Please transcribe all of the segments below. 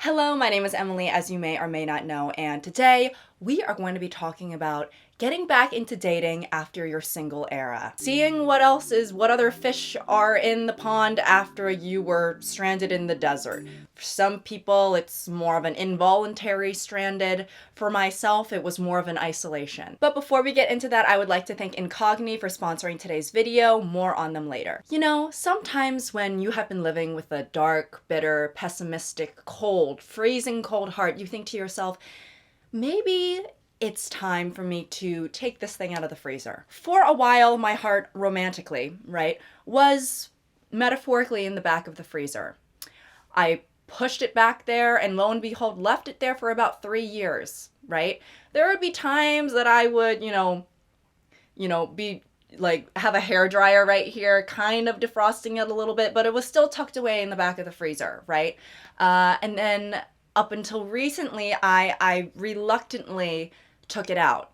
Hello, my name is Emily, as you may or may not know, and today we are going to be talking about getting back into dating after your single era. Seeing what other fish are in the pond after you were stranded in the desert. For some people, it's more of an involuntary stranded. For myself, it was more of an isolation. But before we get into that, I would like to thank Incog for sponsoring today's video. More on them later. You know, sometimes when you have been living with a dark, bitter, pessimistic, cold, freezing cold heart, you think to yourself, maybe it's time for me to take this thing out of the freezer. For a while, my heart romantically, right, was metaphorically in the back of the freezer. I pushed it back there and lo and behold, left it there for about 3 years, right? There would be times that I would, be like have a hair dryer right here, kind of defrosting it a little bit, but it was still tucked away in the back of the freezer, right? And then up until recently, I reluctantly took it out,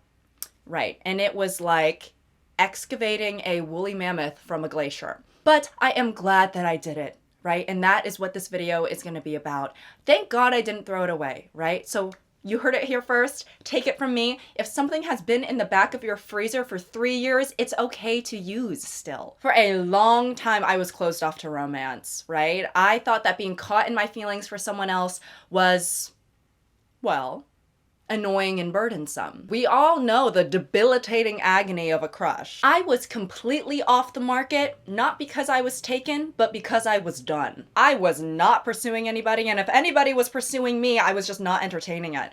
right? And it was like excavating a woolly mammoth from a glacier. But I am glad that I did it, right? And that is what this video is going to be about. Thank God I didn't throw it away, right? So you heard it here first. Take it from me. If something has been in the back of your freezer for 3 years, it's okay to use still. For a long time, I was closed off to romance, right? I thought that being caught in my feelings for someone else was, well, annoying and burdensome. We all know the debilitating agony of a crush. I was completely off the market, not because I was taken, but because I was done. I was not pursuing anybody, and if anybody was pursuing me, I was just not entertaining it.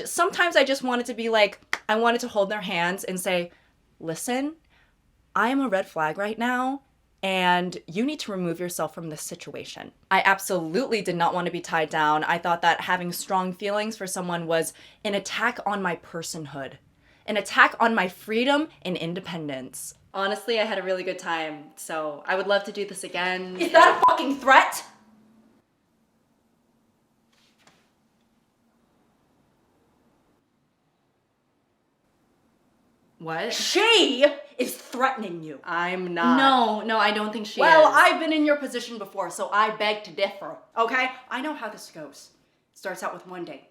Sometimes I just wanted to be like, I wanted to hold their hands and say, listen, I am a red flag right now, and you need to remove yourself from this situation. I absolutely did not want to be tied down. I thought that having strong feelings for someone was an attack on my personhood, an attack on my freedom and independence. Honestly, I had a really good time, so I would love to do this again. Is that a fucking threat? What? She is threatening you. I'm not. No, I don't think she is. Well, I've been in your position before, so I beg to differ, okay? I know how this goes. Starts out with 1 date,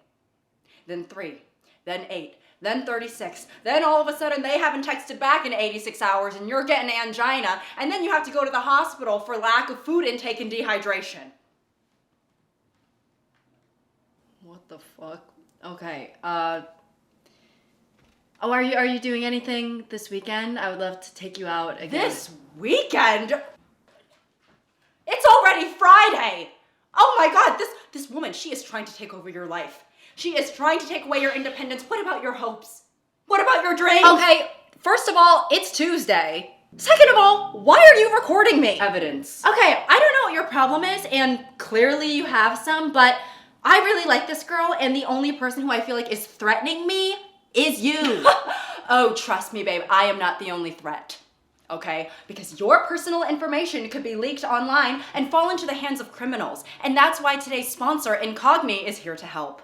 then 3, then 8, then 36, then all of a sudden they haven't texted back in 86 hours and you're getting angina, and then you have to go to the hospital for lack of food intake and dehydration. What the fuck? Okay, Oh, are you doing anything this weekend? I would love to take you out again. This weekend? It's already Friday! Oh my God, this woman, she is trying to take over your life. She is trying to take away your independence. What about your hopes? What about your dreams? Okay, first of all, it's Tuesday. Second of all, why are you recording me? Evidence. Okay, I don't know what your problem is, and clearly you have some, but I really like this girl, and the only person who I feel like is threatening me is you. Oh, trust me, babe, I am not the only threat, okay? Because your personal information could be leaked online and fall into the hands of criminals, and that's why today's sponsor, Incog, is here to help.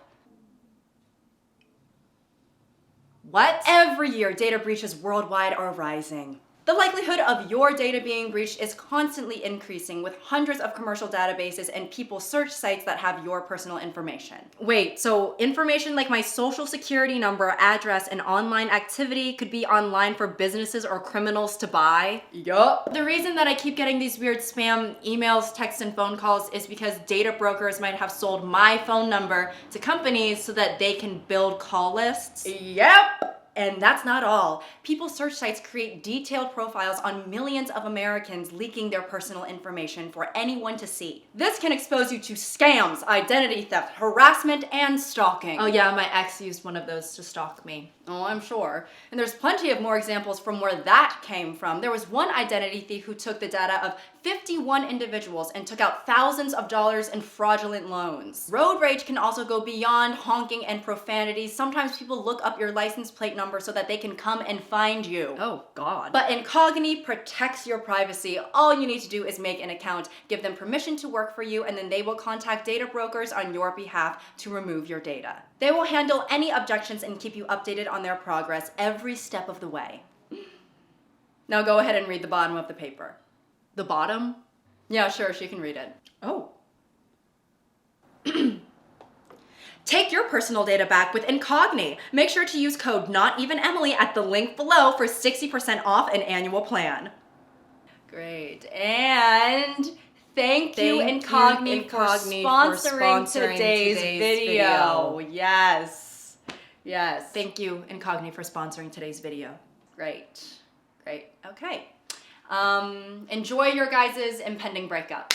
What? Every year, data breaches worldwide are rising. The likelihood of your data being breached is constantly increasing with hundreds of commercial databases and people search sites that have your personal information. Wait, so information like my social security number, address, and online activity could be online for businesses or criminals to buy? Yup. The reason that I keep getting these weird spam emails, texts, and phone calls is because data brokers might have sold my phone number to companies so that they can build call lists. Yep. And that's not all. People search sites create detailed profiles on millions of Americans leaking their personal information for anyone to see. This can expose you to scams, identity theft, harassment, and stalking. Oh yeah, my ex used one of those to stalk me. Oh, I'm sure. And there's plenty of more examples from where that came from. There was one identity thief who took the data of 51 individuals and took out thousands of dollars in fraudulent loans. Road rage can also go beyond honking and profanity. Sometimes people look up your license plate number so that they can come and find you. Oh God. But Incog protects your privacy. All you need to do is make an account, give them permission to work for you, and then they will contact data brokers on your behalf to remove your data. They will handle any objections and keep you updated on their progress every step of the way. Now go ahead and read the bottom of the paper. The bottom? Yeah, sure, she can read it. Oh. Take your personal data back with Incog. Make sure to use code NOTEVENEMILY at the link below for 60% off an annual plan. Great. And thank you, Incog, for sponsoring today's video. Yes. Yes. Thank you, Incog, for sponsoring today's video. Great. Great. Okay. Enjoy your guys' impending breakup.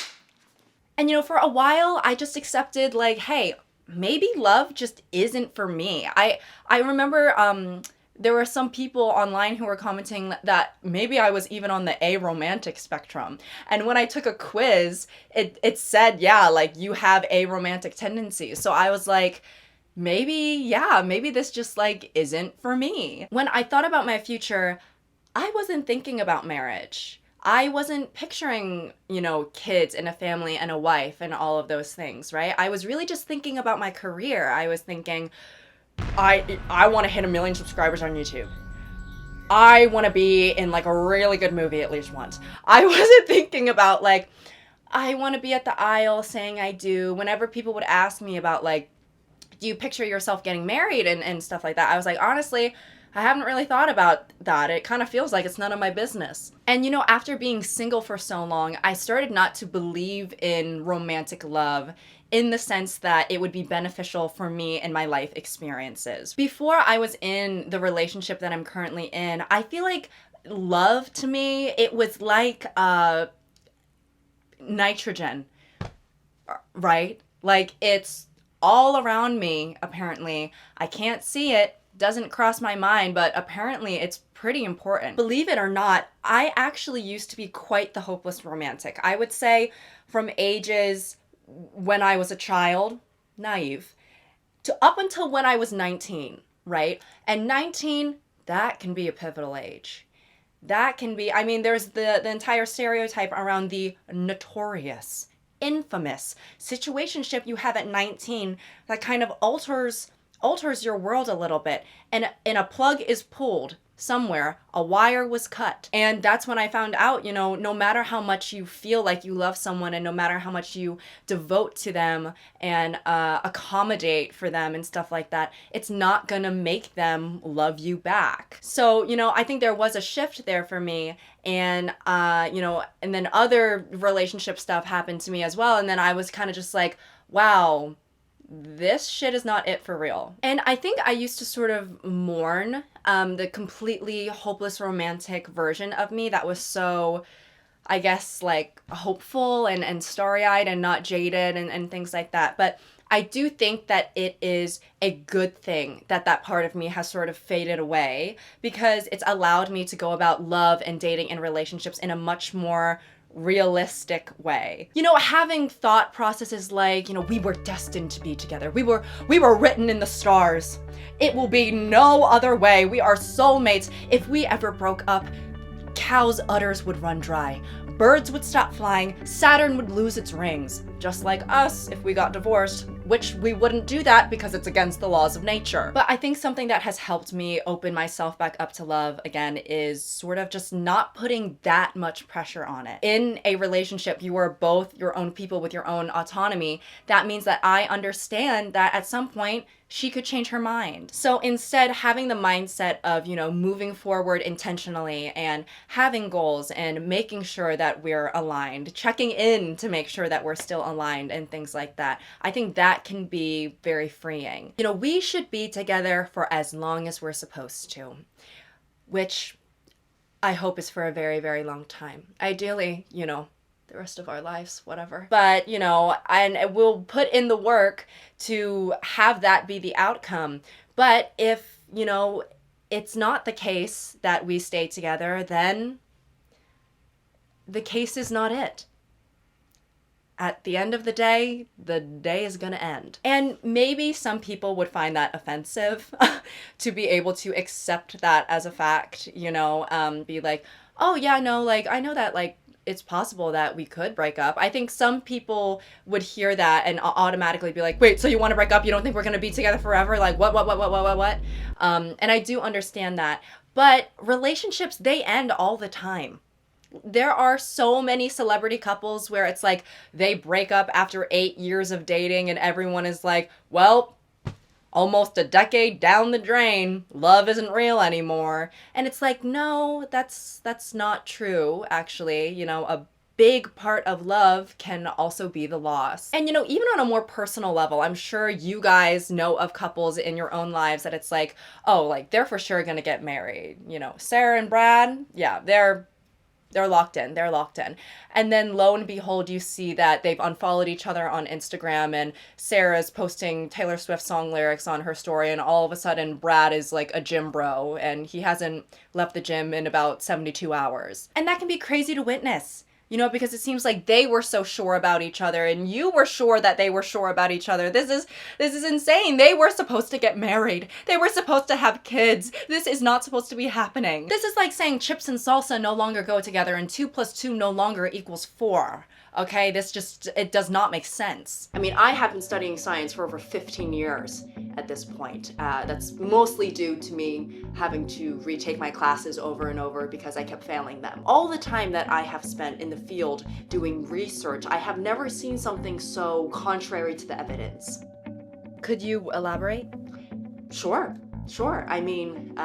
And for a while, I just accepted, like, hey, maybe love just isn't for me. I remember there were some people online who were commenting that maybe I was even on the aromantic spectrum. And when I took a quiz, it said, yeah, like, you have aromantic tendencies. So I was like, maybe this just, like, isn't for me. When I thought about my future, I wasn't thinking about marriage. I wasn't picturing, kids and a family and a wife and all of those things, right? I was really just thinking about my career. I was thinking, I want to hit 1 million subscribers on YouTube. I want to be in, like, a really good movie at least once. I wasn't thinking about, like, I want to be at the aisle saying I do. Whenever people would ask me about, like, do you picture yourself getting married and stuff like that, I was like, honestly, I haven't really thought about that. It kind of feels like it's none of my business. And after being single for so long, I started not to believe in romantic love in the sense that it would be beneficial for me and my life experiences. Before I was in the relationship that I'm currently in, I feel like love to me, it was like nitrogen, right? Like, it's all around me, apparently. I can't see it. Doesn't cross my mind, but apparently it's pretty important. Believe it or not, I actually used to be quite the hopeless romantic. I would say from ages when I was a child, naive, to up until when I was 19, right? And 19, that can be a pivotal age. That can be, there's the entire stereotype around the notorious, infamous situationship you have at 19 that kind of alters your world a little bit, and a plug is pulled somewhere, a wire was cut. And that's when I found out, no matter how much you feel like you love someone and no matter how much you devote to them and accommodate for them and stuff like that, it's not gonna make them love you back. So, I think there was a shift there for me, and and then other relationship stuff happened to me as well, and then I was kind of just like, wow, this shit is not it for real. And I think I used to sort of mourn the completely hopeless romantic version of me that was so, I guess, like, hopeful and starry-eyed and not jaded and things like that. But I do think that it is a good thing that that part of me has sort of faded away, because it's allowed me to go about love and dating and relationships in a much more realistic way. Having thought processes like, we were destined to be together. We were written in the stars. It will be no other way. We are soulmates. If we ever broke up, cows' udders would run dry. Birds would stop flying. Saturn would lose its rings. Just like us if we got divorced, which we wouldn't do that because it's against the laws of nature. But I think something that has helped me open myself back up to love again is sort of just not putting that much pressure on it. In a relationship, you are both your own people with your own autonomy. That means that I understand that at some point, she could change her mind. So instead, having the mindset of, moving forward intentionally and having goals and making sure that we're aligned, checking in to make sure that we're still aligned and things like that, I think that can be very freeing. We should be together for as long as we're supposed to, which I hope is for a very, very long time. Ideally, the rest of our lives, whatever. But, and we'll put in the work to have that be the outcome. But if, it's not the case that we stay together, then the case is not it. At the end of the day is gonna end. And maybe some people would find that offensive to be able to accept that as a fact, be like, oh yeah, no, like, I know that, like, it's possible that we could break up. I think some people would hear that and automatically be like, wait, so you want to break up? You don't think we're going to be together forever? Like, what? And I do understand that. But relationships, they end all the time. There are so many celebrity couples where it's like they break up after 8 years of dating and everyone is like, well, almost a decade down the drain, love isn't real anymore. And it's like, no, that's not true, actually. You know, a big part of love can also be the loss. And, you know, even on a more personal level, I'm sure you guys know of couples in your own lives that it's like, oh, like, they're for sure gonna get married. You know, Sarah and Brad, yeah, they're locked in. They're locked in. And then lo and behold, you see that they've unfollowed each other on Instagram, and Sarah's posting Taylor Swift song lyrics on her story, and all of a sudden Brad is like a gym bro and he hasn't left the gym in about 72 hours. And that can be crazy to witness. You know, because it seems like they were so sure about each other and you were sure that they were sure about each other. This is insane. They were supposed to get married. They were supposed to have kids. This is not supposed to be happening. This is like saying chips and salsa no longer go together and 2 plus 2 no longer equals 4. Okay, it does not make sense. I mean, I have been studying science for over 15 years at this point. That's mostly due to me having to retake my classes over and over because I kept failing them. All the time that I have spent in the field doing research, I have never seen something so contrary to the evidence. Could you elaborate? Sure. I mean,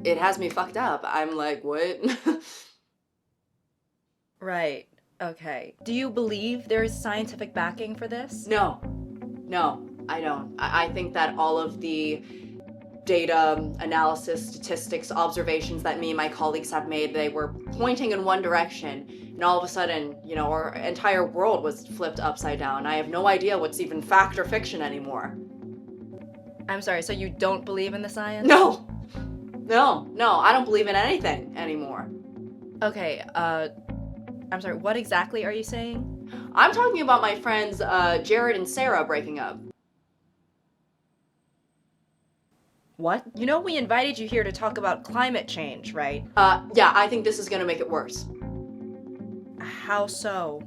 it has me fucked up. I'm like, what? Right. Okay. Do you believe there is scientific backing for this? No, I don't. I think that all of the data, analysis, statistics, observations that me and my colleagues have made, they were pointing in one direction, and all of a sudden, you know, our entire world was flipped upside down. I have no idea what's even fact or fiction anymore. I'm sorry, so you don't believe in the science? No, I don't believe in anything anymore. Okay, I'm sorry, what exactly are you saying? I'm talking about my friends Jared and Sarah breaking up. What? You know we invited you here to talk about climate change, right? Yeah, I think this is gonna make it worse. How so?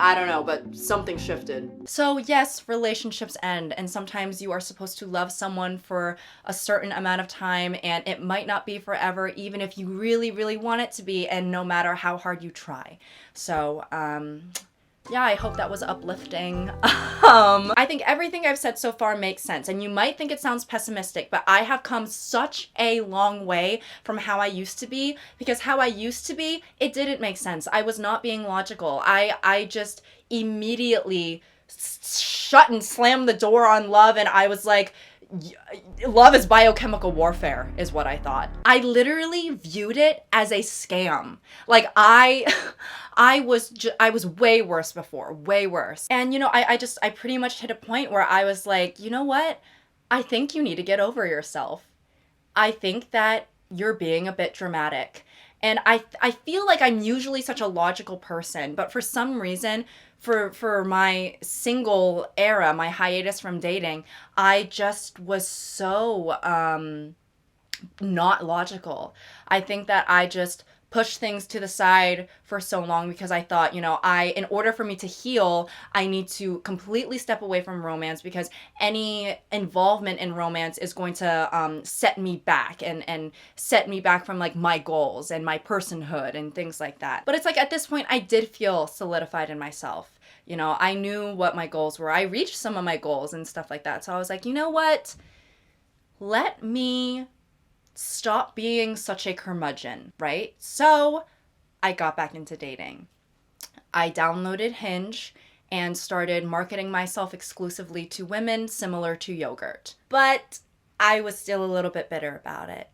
I don't know, but something shifted. So yes, relationships end, and sometimes you are supposed to love someone for a certain amount of time, and it might not be forever, even if you really, really want it to be, and no matter how hard you try. So, yeah, I hope that was uplifting. I think everything I've said so far makes sense, and you might think it sounds pessimistic, but I have come such a long way from how I used to be, because how I used to be, it didn't make sense. I was not being logical. I just immediately shut and slammed the door on love, and I was like, love is biochemical warfare, is what I thought. I literally viewed it as a scam. Like, I was way worse before, way worse. And, you know, I pretty much hit a point where I was like, you know what? I think you need to get over yourself. I think that you're being a bit dramatic. And I feel like I'm usually such a logical person, but for some reason, for my single era, my hiatus from dating, I just was so not logical. I think that I just pushed things to the side for so long because I thought, you know, in order for me to heal, I need to completely step away from romance, because any involvement in romance is going to set me back and set me back from like my goals and my personhood and things like that. But it's like at this point, I did feel solidified in myself. You know, I knew what my goals were. I reached some of my goals and stuff like that. So I was like, you know what? Let me stop being such a curmudgeon, right? So I got back into dating. I downloaded Hinge and started marketing myself exclusively to women, similar to yogurt. But I was still a little bit bitter about it.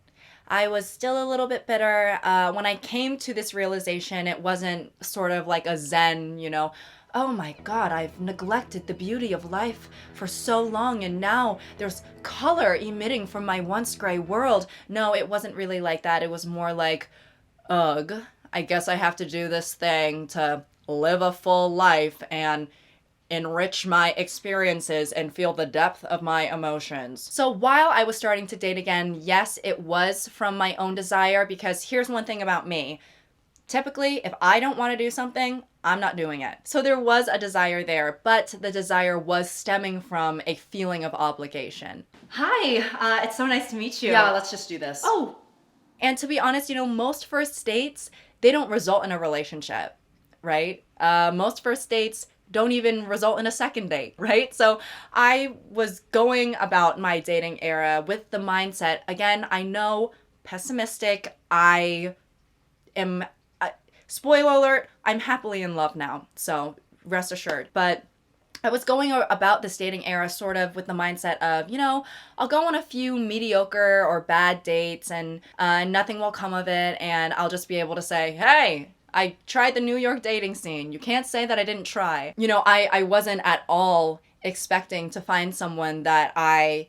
I was still a little bit bitter. When I came to this realization, it wasn't sort of like a zen, you know, oh my God, I've neglected the beauty of life for so long, and now there's color emitting from my once gray world. No, it wasn't really like that. It was more like, ugh, I guess I have to do this thing to live a full life and enrich my experiences and feel the depth of my emotions. So while I was starting to date again, yes, it was from my own desire, because here's one thing about me. Typically, if I don't want to do something, I'm not doing it. So there was a desire there, but the desire was stemming from a feeling of obligation. Hi, it's so nice to meet you. Yeah, let's just do this. Oh, and to be honest, you know, most first dates, they don't result in a relationship, right? Most first dates don't even result in a second date, right? So I was going about my dating era with the mindset, again, I know, pessimistic. I am, spoiler alert, I'm happily in love now. So rest assured. But I was going about this dating era sort of with the mindset of, I'll go on a few mediocre or bad dates and nothing will come of it. And I'll just be able to say, hey, I tried the New York dating scene. You can't say that I didn't try. I wasn't at all expecting to find someone that I,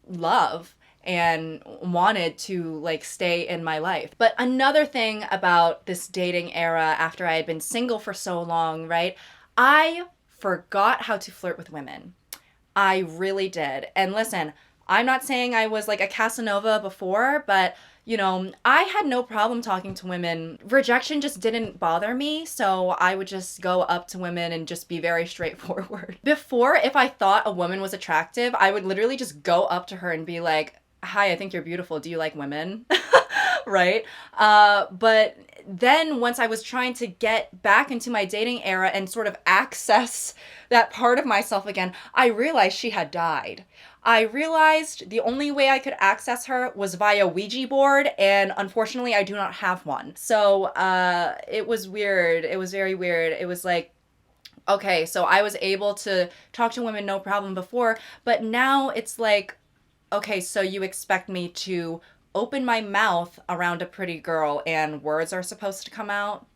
love and wanted to like stay in my life. But another thing about this dating era after I had been single for so long, right? I forgot how to flirt with women. I really did. And listen, I'm not saying I was like a Casanova before, but I had no problem talking to women. Rejection just didn't bother me, so I would just go up to women and just be very straightforward. Before, if I thought a woman was attractive, I would literally just go up to her and be like, hi, I think you're beautiful. Do you like women? Right? But then once I was trying to get back into my dating era and sort of access that part of myself again, I realized she had died. I realized the only way I could access her was via Ouija board, and unfortunately I do not have one. So it was weird. It was very weird. It was like, okay, so I was able to talk to women no problem before, but now it's like, okay, so you expect me to open my mouth around a pretty girl and words are supposed to come out?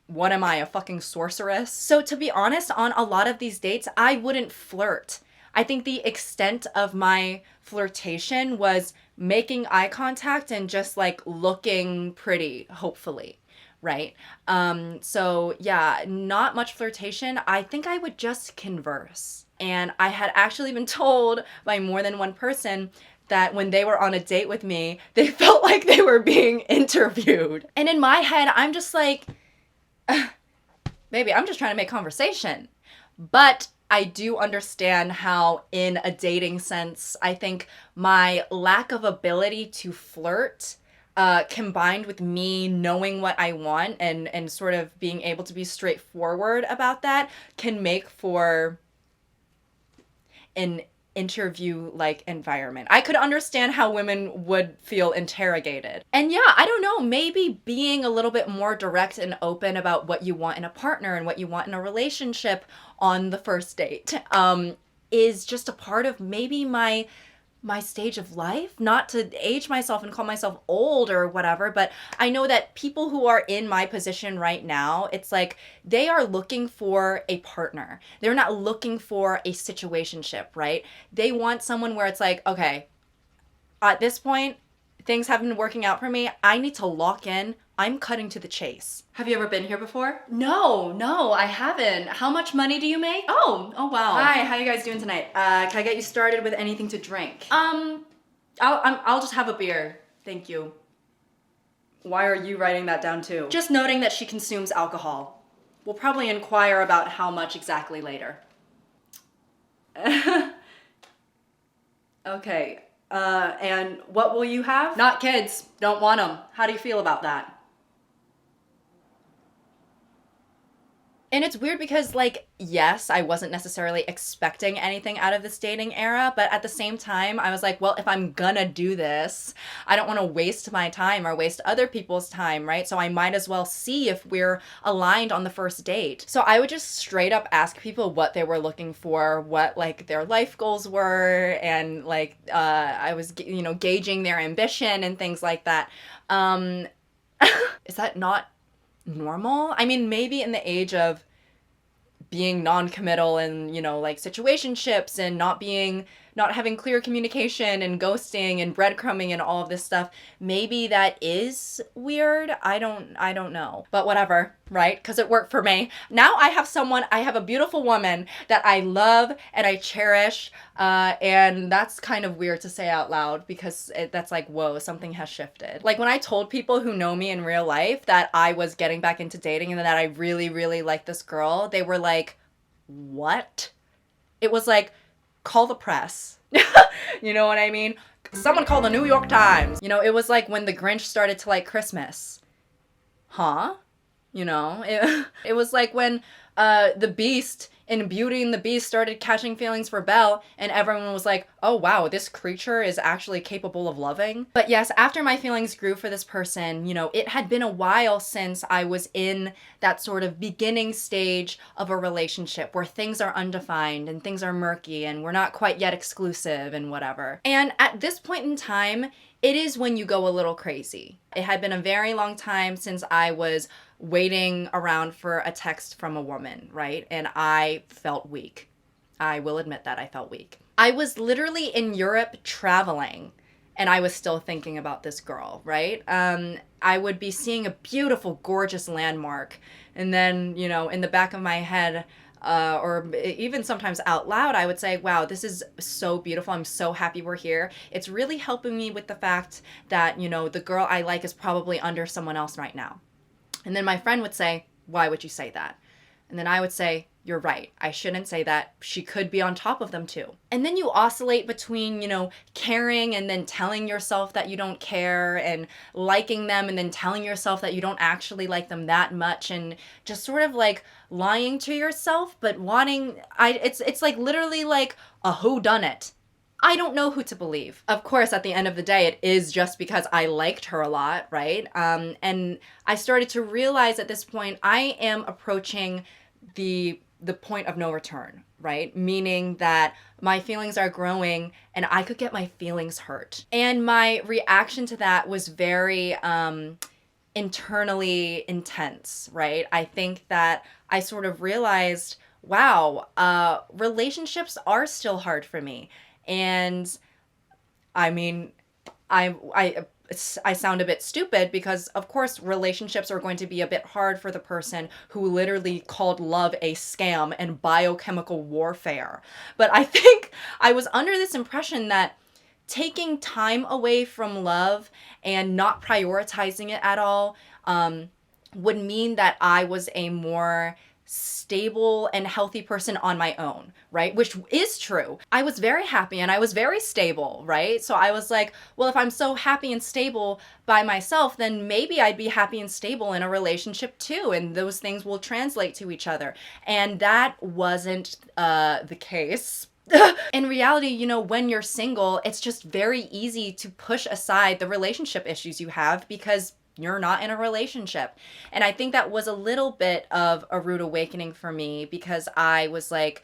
What am I, a fucking sorceress? So to be honest, on a lot of these dates, I wouldn't flirt. I think the extent of my flirtation was making eye contact and just like looking pretty, hopefully. Right? So yeah, not much flirtation. I think I would just converse. And I had actually been told by more than one person that when they were on a date with me, they felt like they were being interviewed. And in my head, I'm just like, baby, I'm just trying to make conversation. But I do understand how, in a dating sense, I think my lack of ability to flirt, combined with me knowing what I want and sort of being able to be straightforward about that, can make for an interview-like environment. I could understand how women would feel interrogated. And yeah, I don't know, maybe being a little bit more direct and open about what you want in a partner and what you want in a relationship on the first date is just a part of maybe my stage of life. Not to age myself and call myself old or whatever, but I know that people who are in my position right now, it's like they are looking for a partner. They're not looking for a situationship, right? They want someone where it's like, okay, at this point, things haven't been working out for me. I need to lock in. I'm cutting to the chase. Have you ever been here before? No, I haven't. How much money do you make? Oh wow. Hi, how you guys doing tonight? Can I get you started with anything to drink? I'll just have a beer. Thank you. Why are you writing that down too? Just noting that she consumes alcohol. We'll probably inquire about how much exactly later. Okay. And what will you have? Not kids. Don't want them. How do you feel about that? And it's weird because, like, yes, I wasn't necessarily expecting anything out of this dating era, but at the same time, I was like, well, if I'm gonna do this, I don't want to waste my time or waste other people's time, right? So I might as well see if we're aligned on the first date. So I would just straight up ask people what they were looking for, what, like, their life goals were, and, like, I was, gauging their ambition and things like that. Is that not normal? I mean, maybe in the age of being non-committal and, like situationships and not having clear communication and ghosting and breadcrumbing and all of this stuff, maybe that is weird. I don't know. But whatever, right? Because it worked for me. Now I have a beautiful woman that I love and I cherish, and that's kind of weird to say out loud because that's like, whoa, something has shifted. Like when I told people who know me in real life that I was getting back into dating and that I really, really liked this girl, they were like, what? It was like, call the press. You know what I mean? Someone call the New York Times. It was like when the Grinch started to like Christmas. Huh? you know? It was like when the Beast in Beauty and the Beast started catching feelings for Belle, and everyone was like, oh wow, this creature is actually capable of loving. But yes, after my feelings grew for this person, you know, it had been a while since I was in that sort of beginning stage of a relationship where things are undefined and things are murky and we're not quite yet exclusive and whatever. And at this point in time, it is when you go a little crazy. It had been a very long time since I was waiting around for a text from a woman, right? And I felt weak. I will admit that I felt weak. I was literally in Europe traveling and I was still thinking about this girl, right? I would be seeing a beautiful, gorgeous landmark. And then, you know, in the back of my head, or even sometimes out loud, I would say, wow, this is so beautiful. I'm so happy we're here. It's really helping me with the fact that, you know, the girl I like is probably under someone else right now. And then my friend would say, why would you say that? And then I would say, you're right. I shouldn't say that. She could be on top of them too. And then you oscillate between, you know, caring and then telling yourself that you don't care, and liking them and then telling yourself that you don't actually like them that much, and just sort of like lying to yourself, but it's like literally like a whodunit. I don't know who to believe. Of course, at the end of the day, it is just because I liked her a lot, right? And I started to realize at this point, I am approaching the point of no return, right? Meaning that my feelings are growing and I could get my feelings hurt. And my reaction to that was very internally intense, right? I think that I sort of realized, wow, relationships are still hard for me. And I mean, I sound a bit stupid because, of course, relationships are going to be a bit hard for the person who literally called love a scam and biochemical warfare. But I think I was under this impression that taking time away from love and not prioritizing it at all would mean that I was a more stable and healthy person on my own, right? Which is true. I was very happy and I was very stable, right? So I was like, well, if I'm so happy and stable by myself, then maybe I'd be happy and stable in a relationship too, and those things will translate to each other. And that wasn't the case. In reality, you know, when you're single, it's just very easy to push aside the relationship issues you have because you're not in a relationship. And I think that was a little bit of a rude awakening for me because I was like,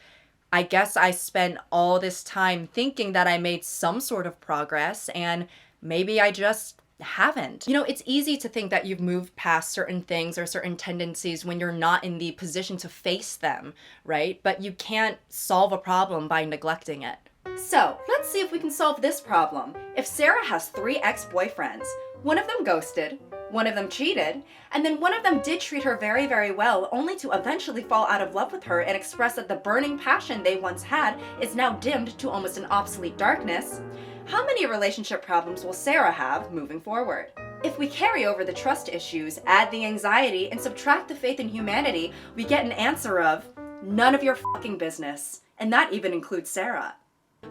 I guess I spent all this time thinking that I made some sort of progress and maybe I just haven't. You know, it's easy to think that you've moved past certain things or certain tendencies when you're not in the position to face them, right? But you can't solve a problem by neglecting it. So, let's see if we can solve this problem. If Sarah has 3 ex-boyfriends, one of them ghosted, one of them cheated, and then one of them did treat her very, very well, only to eventually fall out of love with her and express that the burning passion they once had is now dimmed to almost an obsolete darkness, how many relationship problems will Sarah have moving forward? If we carry over the trust issues, add the anxiety, and subtract the faith in humanity, we get an answer of none of your fucking business. And that even includes Sarah.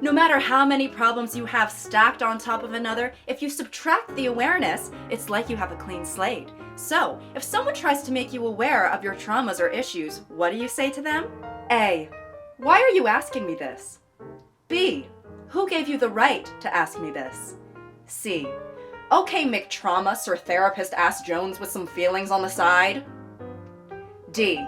No matter how many problems you have stacked on top of another, if you subtract the awareness, it's like you have a clean slate. So, if someone tries to make you aware of your traumas or issues, what do you say to them? A. Why are you asking me this? B. Who gave you the right to ask me this? C. Okay, McTrauma, Sir Therapist Ass Jones with some feelings on the side. D.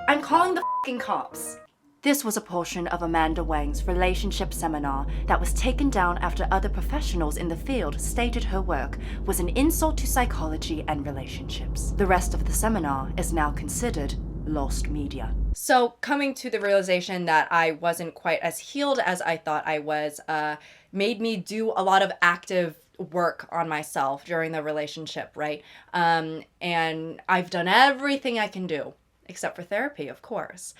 I'm calling the fucking cops. This was a portion of Amanda Wang's relationship seminar that was taken down after other professionals in the field stated her work was an insult to psychology and relationships. The rest of the seminar is now considered lost media. So coming to the realization that I wasn't quite as healed as I thought I was made me do a lot of active work on myself during the relationship, right? And I've done everything I can do. Except for therapy, of course,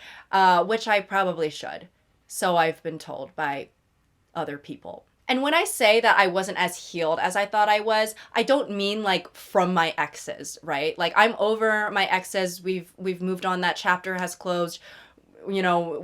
which I probably should. So I've been told by other people. And when I say that I wasn't as healed as I thought I was, I don't mean like from my exes, right? Like I'm over my exes. We've moved on. That chapter has closed. You know,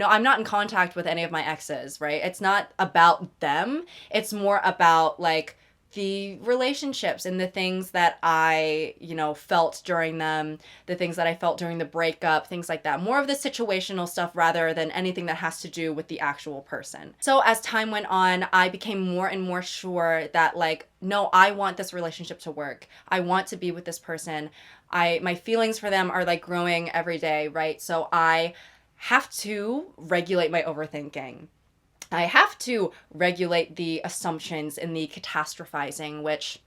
I'm not in contact with any of my exes, right? It's not about them. It's more about like the relationships and the things that I, felt during them, the things that I felt during the breakup, things like that. More of the situational stuff rather than anything that has to do with the actual person. So as time went on, I became more and more sure that like, no, I want this relationship to work. I want to be with this person. My feelings for them are like growing every day, right? So I have to regulate my overthinking. I have to regulate the assumptions and the catastrophizing, which,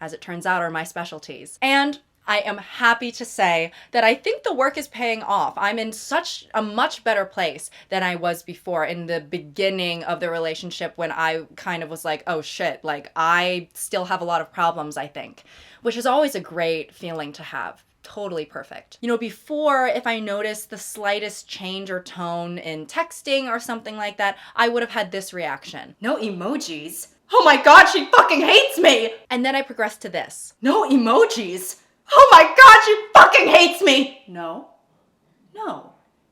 as it turns out, are my specialties. And I am happy to say that I think the work is paying off. I'm in such a much better place than I was before in the beginning of the relationship when I kind of was like, oh shit, like I still have a lot of problems, I think, which is always a great feeling to have. Totally perfect. Before, if I noticed the slightest change or tone in texting or something like that, I would have had this reaction. No emojis? Oh my god, she fucking hates me! And then I progressed to this. No emojis? Oh my god, she fucking hates me! No,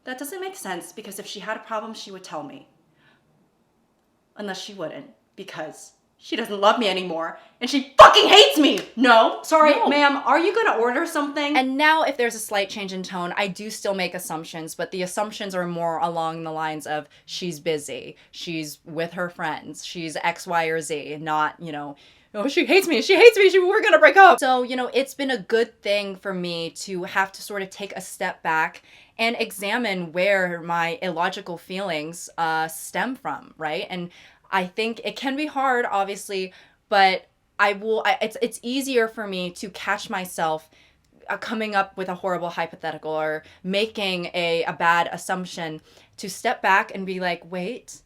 that doesn't make sense because if she had a problem, she would tell me. Unless she wouldn't, because she doesn't love me anymore, and she fucking hates me! No, sorry, ma'am, are you gonna order something? And now if there's a slight change in tone, I do still make assumptions, but the assumptions are more along the lines of she's busy, she's with her friends, she's X, Y, or Z, not, oh, she hates me, we're gonna break up. So, it's been a good thing for me to have to sort of take a step back and examine where my illogical feelings stem from, right? And I think it can be hard, obviously, but it's easier for me to catch myself coming up with a horrible hypothetical or making a bad assumption, to step back and be like, wait,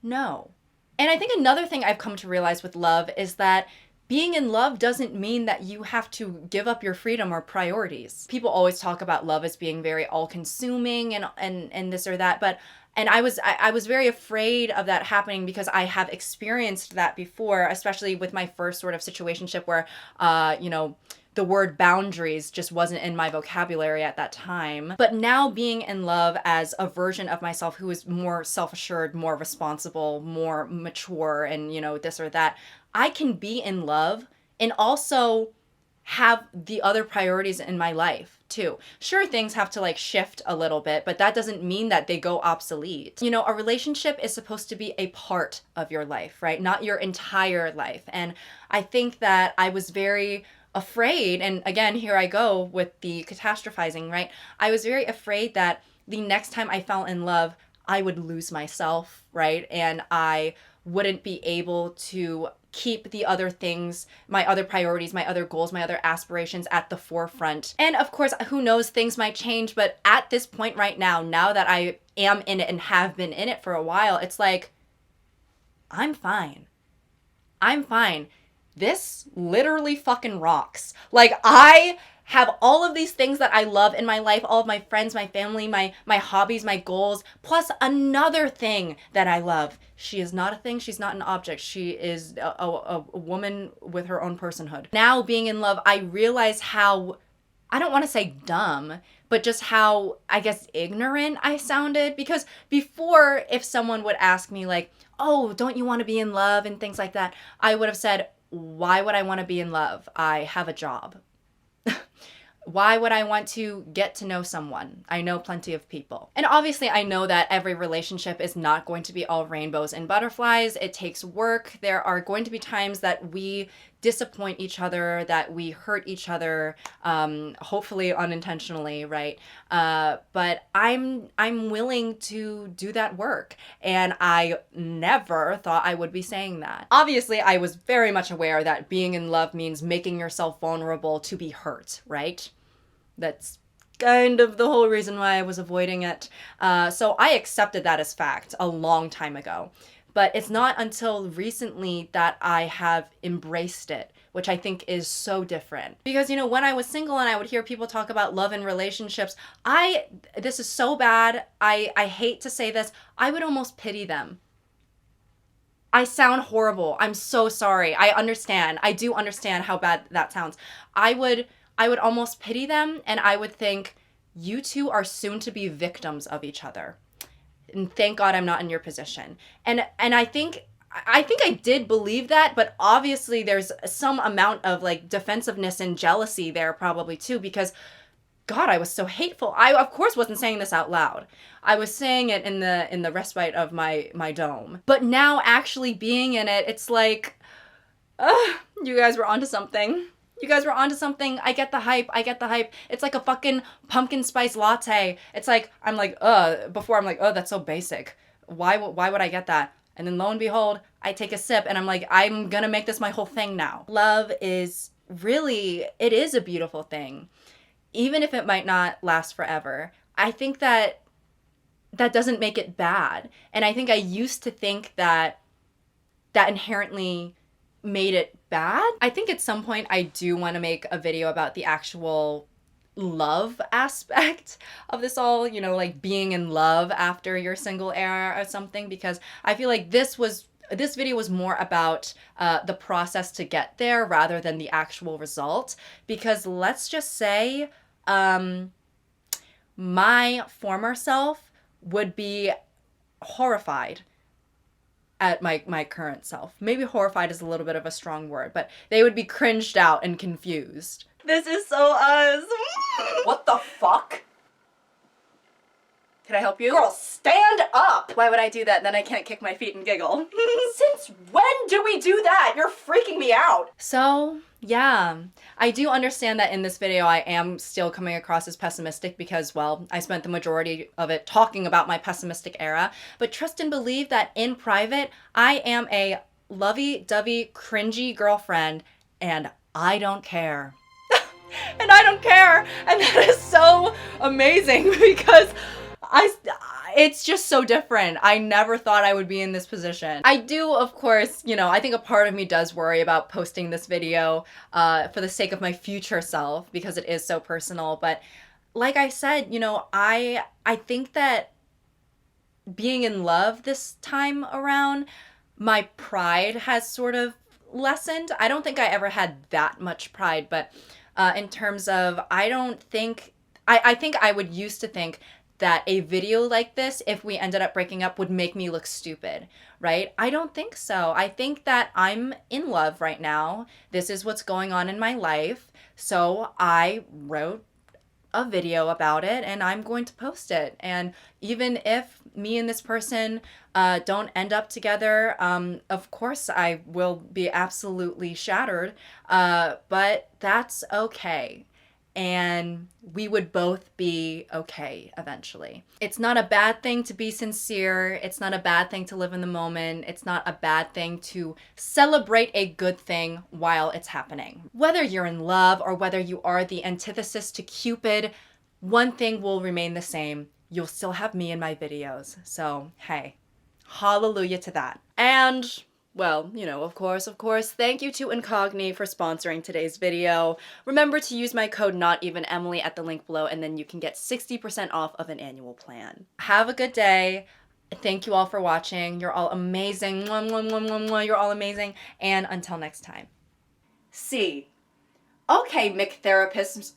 no. And I think another thing I've come to realize with love is that being in love doesn't mean that you have to give up your freedom or priorities. People always talk about love as being very all-consuming and this or that, but I was very afraid of that happening because I have experienced that before, especially with my first sort of situationship where, the word boundaries just wasn't in my vocabulary at that time. But now being in love as a version of myself who is more self-assured, more responsible, more mature, and, this or that, I can be in love and also have the other priorities in my life too. Sure, things have to like shift a little bit, but that doesn't mean that they go obsolete. A relationship is supposed to be a part of your life, right? Not your entire life. And I think that I was very afraid, and again, here I go with the catastrophizing, right? I was very afraid that the next time I fell in love, I would lose myself, right? And I wouldn't be able to keep the other things, my other priorities, my other goals, my other aspirations at the forefront. And of course, who knows, things might change, but at this point right now that I am in it and have been in it for a while, it's like, I'm fine. This literally fucking rocks. Like, I have all of these things that I love in my life, all of my friends, my family, my hobbies, my goals, plus another thing that I love. She is not a thing. She's not an object. She is a woman with her own personhood. Now being in love, I realize how, I don't want to say dumb, but just how, I guess, ignorant I sounded. Because before, if someone would ask me like, oh, don't you want to be in love and things like that, I would have said, why would I want to be in love? I have a job. Why would I want to get to know someone? I know plenty of people. And obviously I know that every relationship is not going to be all rainbows and butterflies. It takes work. There are going to be times that we disappoint each other, that we hurt each other, hopefully unintentionally, right? But I'm willing to do that work. And I never thought I would be saying that. Obviously, I was very much aware that being in love means making yourself vulnerable to be hurt, right? That's kind of the whole reason why I was avoiding it. So I accepted that as fact a long time ago. But it's not until recently that I have embraced it, which I think is so different. Because, when I was single and I would hear people talk about love and relationships, this is so bad, I hate to say this, I would almost pity them. I sound horrible. I'm so sorry. I understand. I do understand how bad that sounds. I would almost pity them, and I would think, you two are soon to be victims of each other. And thank God I'm not in your position. And I think I think I did believe that, but obviously there's some amount of like defensiveness and jealousy there probably too, because God, I was so hateful. I of course wasn't saying this out loud. I was saying it in the respite of my dome. But now actually being in it, it's like, you guys were onto something. You guys were onto something. I get the hype. I get the hype. It's like a fucking pumpkin spice latte. It's like, I'm like, before I'm like, that's so basic. Why would I get that? And then lo and behold, I take a sip and I'm like, I'm gonna make this my whole thing now. Love is really, it is a beautiful thing. Even if it might not last forever. I think that doesn't make it bad. And I think I used to think that inherently made it bad. I think at some point I do want to make a video about the actual love aspect of this all, you know, like being in love after your single era or something, because I feel like this video was more about the process to get there rather than the actual result. Because let's just say my former self would be horrified at my current self. Maybe horrified is a little bit of a strong word, but they would be cringed out and confused. This is so us. What the fuck? Can I help you? Girl, stand up! Why would I do that? Then I can't kick my feet and giggle. Since when do we do that? You're freaking me out! So, yeah. I do understand that in this video I am still coming across as pessimistic because, well, I spent the majority of it talking about my pessimistic era. But trust and believe that in private, I am a lovey-dovey, cringy girlfriend, and I don't care. And I don't care! And that is so amazing because it's just so different. I never thought I would be in this position. I do, of course, you know, I think a part of me does worry about posting this video for the sake of my future self because it is so personal. But like I said, you know, I think that being in love this time around, my pride has sort of lessened. I don't think I ever had that much pride, but in terms of, I think I would used to think that a video like this, if we ended up breaking up, would make me look stupid, right? I don't think so. I think that I'm in love right now. This is what's going on in my life. So I wrote a video about it and I'm going to post it. And even if me and this person don't end up together, of course I will be absolutely shattered, but that's okay. And we would both be okay eventually. It's not a bad thing to be sincere. It's not a bad thing to live in the moment. It's not a bad thing to celebrate a good thing while it's happening. Whether you're in love or whether you are the antithesis to Cupid, one thing will remain the same. You'll still have me in my videos. So, hey, hallelujah to that. And well, you know, of course, thank you to Incog for sponsoring today's video. Remember to use my code NOTEVENEMILY at the link below, and then you can get 60% off of an annual plan. Have a good day. Thank you all for watching. You're all amazing. Mwah, mwah, mwah, mwah, mwah. You're all amazing. And until next time. C. Okay, McTherapists.